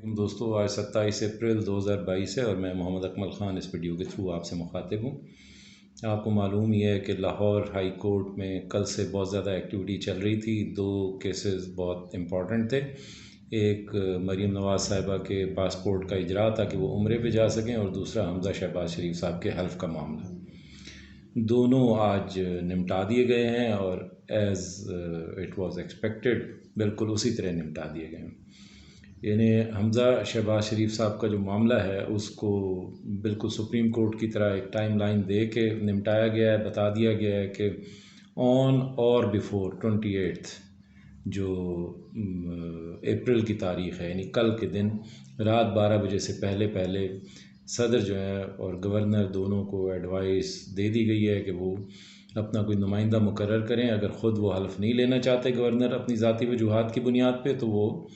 दोस्तों, आज 27 अप्रैल 2022 है और मैं मोहम्मद अकमल ख़ान इस वीडियो के थ्रू आपसे मुखातिब हूँ। आपको मालूम ही है कि लाहौर हाई कोर्ट में कल से बहुत ज़्यादा एक्टिविटी चल रही थी। दो केसेस बहुत इम्पॉर्टेंट थे। एक मरीम नवाज़ साहिबा के पासपोर्ट का इजरा था कि वो उम्रे पे जा सकें, और दूसरा हमज़ा शहबाज शरीफ साहब के हल्फ का मामला। दोनों आज निपटा दिए गए हैं और एज़ इट वाज एक्सपेक्टेड बिल्कुल उसी तरह निपटा दिए गए हैं। यानी हमज़ा शहबाज शरीफ साहब का जो मामला है उसको बिल्कुल सुप्रीम कोर्ट की तरह एक टाइम लाइन दे के निपटाया गया है। बता दिया गया है कि ऑन और बिफोर 28 जो अप्रैल की तारीख़ है, यानी कल के दिन रात 12 बजे से पहले पहले सदर जो है और गवर्नर दोनों को एडवाइस दे दी गई है कि वो अपना कोई नुमाइंदा मुकर्रर करें। अगर ख़ुद वो हल्फ नहीं लेना चाहते गवर्नर अपनी ज़ाती वजूहात की बुनियाद पे, तो वो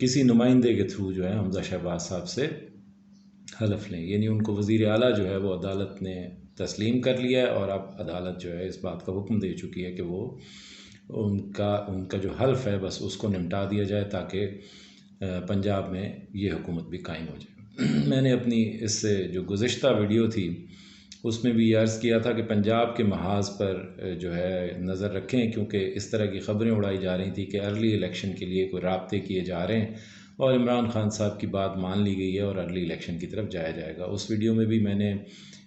किसी नुमाइंदे के थ्रू जो है हमज़ा शहबाज साहब से हलफ लें। यानी उनको वज़ीर आला जो है वो अदालत ने तस्लीम कर लिया है और अब अदालत जो है इस बात का हुक्म दे चुकी है कि वो उनका जो हल्फ है बस उसको निपटा दिया जाए, ताकि पंजाब में ये हुकूमत भी कायम हो जाए। मैंने अपनी इससे जो गुज़िश्ता वीडियो थी उसमें भी अर्ज़ किया था कि पंजाब के महाज पर जो है नज़र रखें, क्योंकि इस तरह की ख़बरें उड़ाई जा रही थी कि अर्ली इलेक्शन के लिए कोई राब्ते किए जा रहे हैं और इमरान खान साहब की बात मान ली गई है और अर्ली इलेक्शन की तरफ जाया जाएगा। उस वीडियो में भी मैंने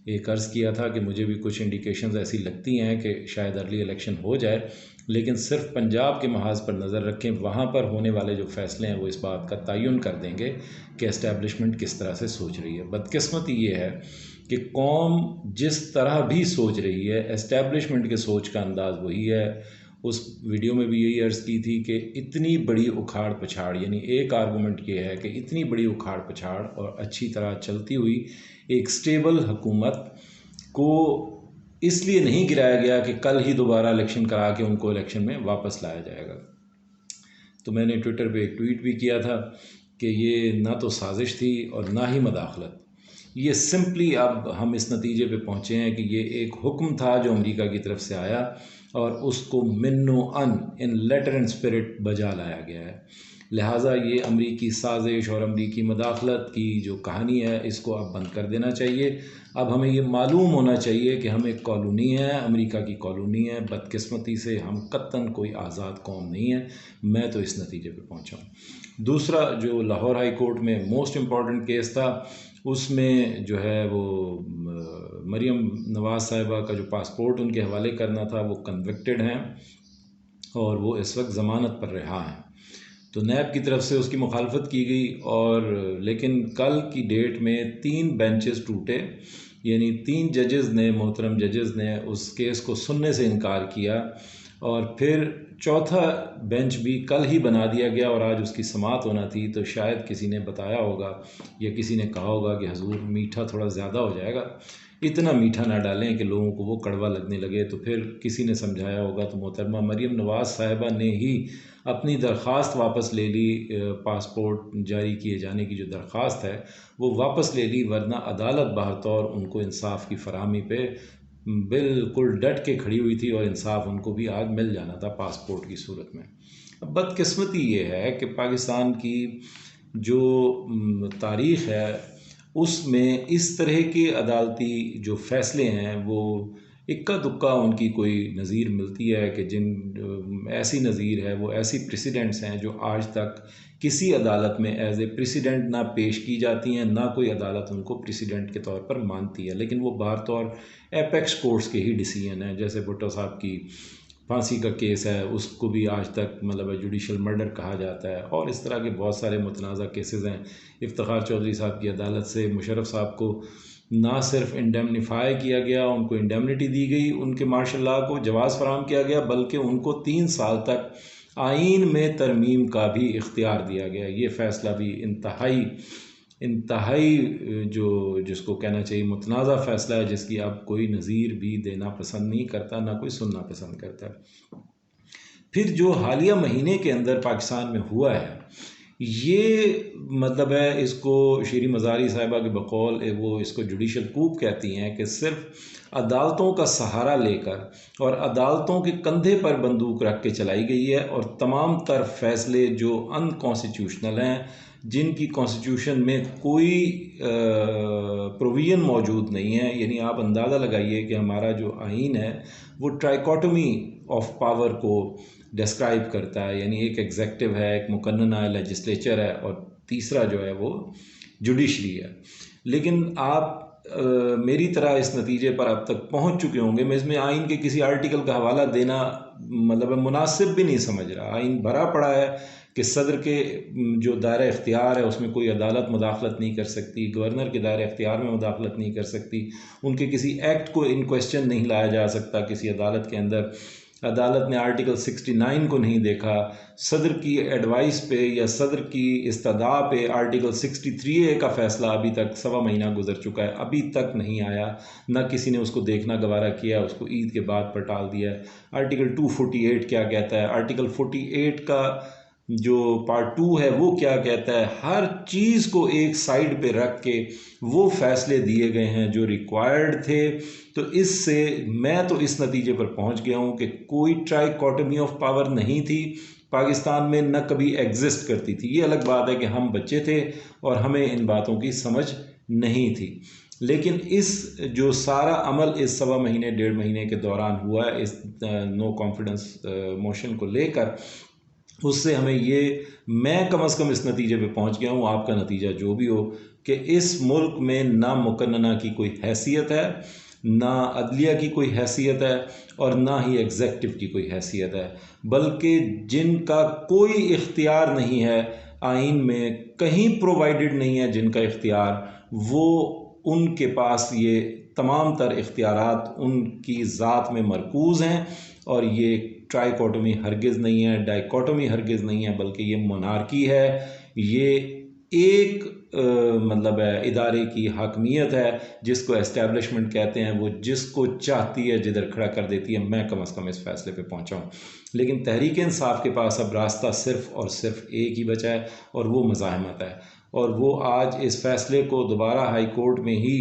एक अर्ज़ किया था कि मुझे भी कुछ इंडिकेशंस ऐसी लगती हैं कि शायद अर्ली इलेक्शन हो जाए, लेकिन सिर्फ पंजाब के महाज पर नज़र रखें। वहाँ पर होने वाले जो फ़ैसले हैं वो इस बात का तयन कर देंगे कि एस्टेब्लिशमेंट किस तरह से सोच रही है। बदकिस्मती ये है कि कौम जिस तरह भी सोच रही है, एस्टेब्लिशमेंट के सोच का अंदाज़ वही है। उस वीडियो में भी यही अर्ज़ की थी कि इतनी बड़ी उखाड़ पछाड़, यानी एक आर्गूमेंट ये है कि इतनी बड़ी उखाड़ पछाड़ और अच्छी तरह चलती हुई एक स्टेबल हुकूमत को इसलिए नहीं गिराया गया कि कल ही दोबारा इलेक्शन करा के उनको इलेक्शन में वापस लाया जाएगा। तो मैंने ट्विटर पे एक ट्वीट भी किया था कि ये ना तो साजिश थी और ना ही मदाखलत। ये सिंपली अब हम इस नतीजे पे पहुँचे हैं कि ये एक हुक्म था जो अमेरिका की तरफ से आया और उसको मिन्नो अन इन लेटर एंड स्पिरिट बजा लाया गया है। लिहाजा ये अमरीकी साजिश और अमरीकी मदाखलत की जो कहानी है इसको अब बंद कर देना चाहिए। अब हमें ये मालूम होना चाहिए कि हम एक कॉलोनी है, अमेरिका की कॉलोनी है। बदकिस्मती से हम कत्तन कोई आज़ाद कौम नहीं है। मैं तो इस नतीजे पे पहुंचा हूँ। दूसरा जो लाहौर हाई कोर्ट में मोस्ट इम्पॉर्टेंट केस था, उसमें जो है वो मरीम नवाज़ साहिबा का जो पासपोर्ट उनके हवाले करना था वो कन्विक्टेड हैं और वो इस वक्त ज़मानत पर रिहा हैं। तो नैब की तरफ से उसकी मुखालफत की गई और लेकिन कल की डेट में 3 बेंचेस टूटे, यानी 3 जजेस ने, मोहतरम जजेस ने उस केस को सुनने से इनकार किया और फिर चौथा बेंच भी कल ही बना दिया गया और आज उसकी समाअत होना थी। तो शायद किसी ने बताया होगा या किसी ने कहा होगा कि हजूर मीठा थोड़ा ज़्यादा हो जाएगा, इतना मीठा ना डालें कि लोगों को वो कड़वा लगने लगे। तो फिर किसी ने समझाया होगा। तो मोहतरमा मरीम नवाज़ साहिबा ने ही अपनी दरख्वास्त वापस ले ली। पासपोर्ट जारी किए जाने की जो दरख्वास्त है वो वापस ले ली, वरना अदालत बहरतौर उनको इंसाफ की फरहमी पे बिल्कुल डट के खड़ी हुई थी और इंसाफ उनको भी आज मिल जाना था पासपोर्ट की सूरत में। अब बदकिस्मती ये है कि पाकिस्तान की जो तारीख़ है उसमें इस तरह के अदालती जो फ़ैसले हैं वो इक्का दुक्का उनकी कोई नज़ीर मिलती है कि जिन ऐसी नज़ीर है, वो ऐसी प्रेसिडेंट्स हैं जो आज तक किसी अदालत में एज ए प्रेसिडेंट ना पेश की जाती हैं, ना कोई अदालत उनको प्रेसिडेंट के तौर पर मानती है, लेकिन वो बार तौर एपेक्स कोर्ट्स के ही डिसीजन हैं। जैसे भुट्टो साहब की फांसी का केस है, उसको भी आज तक मतलब जुडिशल मर्डर कहा जाता है और इस तरह के बहुत सारे मुतनाज़ा केसेस हैं। इफ्तिखार चौधरी साहब की अदालत से मुशर्रफ साहब को ना सिर्फ इंडेमनीफाई किया गया, उनको इंडेमनिटी दी गई, उनके मार्शल लॉ को जवाज़ फराहम किया गया, बल्कि उनको 3 साल तक आइन में तरमीम का भी इख्तियार दिया गया। ये फ़ैसला भी इंतहाई जो जिसको कहना चाहिए मुतनाज़ा फ़ैसला है, जिसकी अब कोई नज़ीर भी देना पसंद नहीं करता, ना कोई सुनना पसंद करता। फिर जो हालिया महीने के अंदर पाकिस्तान में हुआ है, ये मतलब है, इसको शीरी मज़ारी साहिबा के बकौल वो इसको जुडिशल कूप कहती हैं कि सिर्फ अदालतों का सहारा लेकर और अदालतों के कंधे पर बंदूक रख के चलाई गई है और तमाम तर फैसले जो अनकॉन्स्टिट्यूशनल हैं, जिनकी कॉन्स्टिट्यूशन में कोई प्रोविज़न मौजूद नहीं है। यानी आप अंदाज़ा लगाइए कि हमारा जो आइन है वो ट्राइकोटमी ऑफ पावर को डिस्क्राइब करता है, यानी एक एग्जेक्टिव है, एक मुकन्नना है, लेजिस्लेचर है, और तीसरा जो है वो जुडिशरी है। लेकिन आप मेरी तरह इस नतीजे पर अब तक पहुंच चुके होंगे। मैं इसमें आइन के किसी आर्टिकल का हवाला देना मतलब मुनासिब भी नहीं समझ रहा। आइन भरा पड़ा है कि सदर के जो दायरा इख्तियार है उसमें कोई अदालत मुदाखलत नहीं कर सकती, गवर्नर के दायरा इख्तियार में मुदाखलत नहीं कर सकती, उनके किसी एक्ट को इन क्वेश्चन नहीं लाया जा सकता किसी अदालत के अंदर। अदालत ने आर्टिकल 69 को नहीं देखा। सदर की एडवाइस पे या सदर की इस्तदा पे आर्टिकल 63A का फ़ैसला अभी तक 1.25 महीना गुजर चुका है, अभी तक नहीं आया। न किसी ने उसको देखना गवारा किया, उसको ईद के बाद पर टाल दिया है। आर्टिकल 248 क्या कहता है, आर्टिकल 48 का जो पार्ट 2 है वो क्या कहता है, हर चीज़ को एक साइड पे रख के वो फैसले दिए गए हैं जो रिक्वायर्ड थे। तो इससे मैं तो इस नतीजे पर पहुंच गया हूं कि कोई ट्राइकोटमी ऑफ पावर नहीं थी पाकिस्तान में, न कभी एग्जिस्ट करती थी। ये अलग बात है कि हम बच्चे थे और हमें इन बातों की समझ नहीं थी। लेकिन इस जो सारा अमल इस 1.25 महीने 1.5 महीने के दौरान हुआ है इस नो कॉन्फिडेंस मोशन को लेकर, उससे हमें ये, मैं कम अज़ कम इस नतीजे पे पहुंच गया हूँ, आपका नतीजा जो भी हो, कि इस मुल्क में ना मुकन्नना की कोई हैसियत है, ना अदलिया की कोई हैसियत है, और ना ही एग्जेक्टिव की कोई हैसियत है, बल्कि जिनका कोई इख्तियार नहीं है आइन में, कहीं प्रोवाइडेड नहीं है जिनका इख्तियार, वो उनके पास ये तमाम तर इख्तियारात उनकी ज़ात में मरकूज़ हैं। और ये ट्राइकोटमी हरगिज़ नहीं है, डाइकोटमी हरगिज़ नहीं है, बल्कि ये मोनार्की है। ये एक मतलब है इदारे की हाकमियत है जिसको एस्टेब्लिशमेंट कहते हैं, वो जिसको चाहती है जिधर खड़ा कर देती है। मैं कम अज़ कम इस फैसले पे पहुंचा हूँ। लेकिन तहरीक इंसाफ के पास अब रास्ता सिर्फ़ और सिर्फ एक ही बचा है, और वो मज़ाहमत है। और वो आज इस फैसले को दोबारा हाई कोर्ट में ही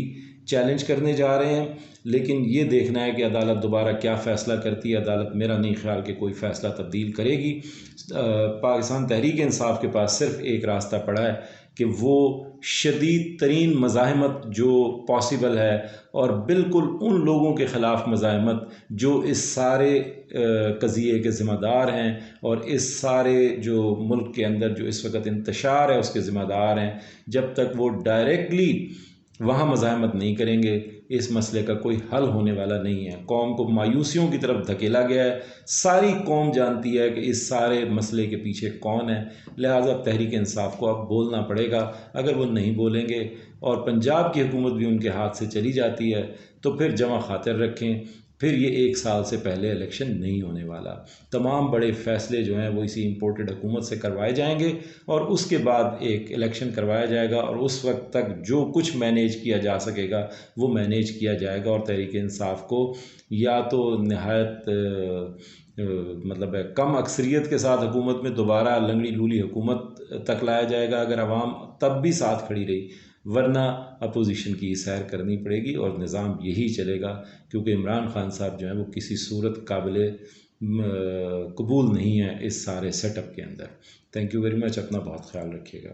चैलेंज करने जा रहे हैं। लेकिन ये देखना है कि अदालत दोबारा क्या फ़ैसला करती है। अदालत मेरा नहीं ख्याल कि कोई फ़ैसला तब्दील करेगी। पाकिस्तान तहरीक इंसाफ के पास सिर्फ एक रास्ता पड़ा है कि वो शदीद तरीन मज़ाहमत जो पॉसिबल है, और बिल्कुल उन लोगों के ख़िलाफ़ मज़ाहमत जो इस सारे कज़िये के ज़िम्मेदार हैं, और इस सारे जो मुल्क के अंदर जो इस वक्त इंतशार है उसके ज़िम्मेदार हैं, जब तक वो डायरेक्टली वहाँ मज़ाहमत नहीं करेंगे इस मसले का कोई हल होने वाला नहीं है। कौम को मायूसियों की तरफ धकेला गया है। सारी कौम जानती है कि इस सारे मसले के पीछे कौन है, लिहाजा तहरीक इंसाफ को अब बोलना पड़ेगा। अगर वो नहीं बोलेंगे और पंजाब की हुकूमत भी उनके हाथ से चली जाती है, तो फिर जमा खातिर रखें, फिर ये 1 साल से पहले इलेक्शन नहीं होने वाला। तमाम बड़े फ़ैसले जो हैं वो इसी इम्पोर्टेड हुकूमत से करवाए जाएंगे, और उसके बाद एक इलेक्शन करवाया जाएगा, और उस वक्त तक जो कुछ मैनेज किया जा सकेगा वो मैनेज किया जाएगा। और तहरीक इंसाफ को या तो नहायत मतलब है कम अक्सरियत के साथ हुकूमत में दोबारा लंगड़ी लूली हुकूमत तक लाया जाएगा अगर आवाम तब भी साथ खड़ी रही, वरना अपोजिशन की सैर करनी पड़ेगी और निज़ाम यही चलेगा। क्योंकि इमरान खान साहब जो हैं वो किसी सूरत काबिल कबूल नहीं है इस सारे सेटअप के अंदर। Thank you very much. अपना बहुत ख्याल रखिएगा।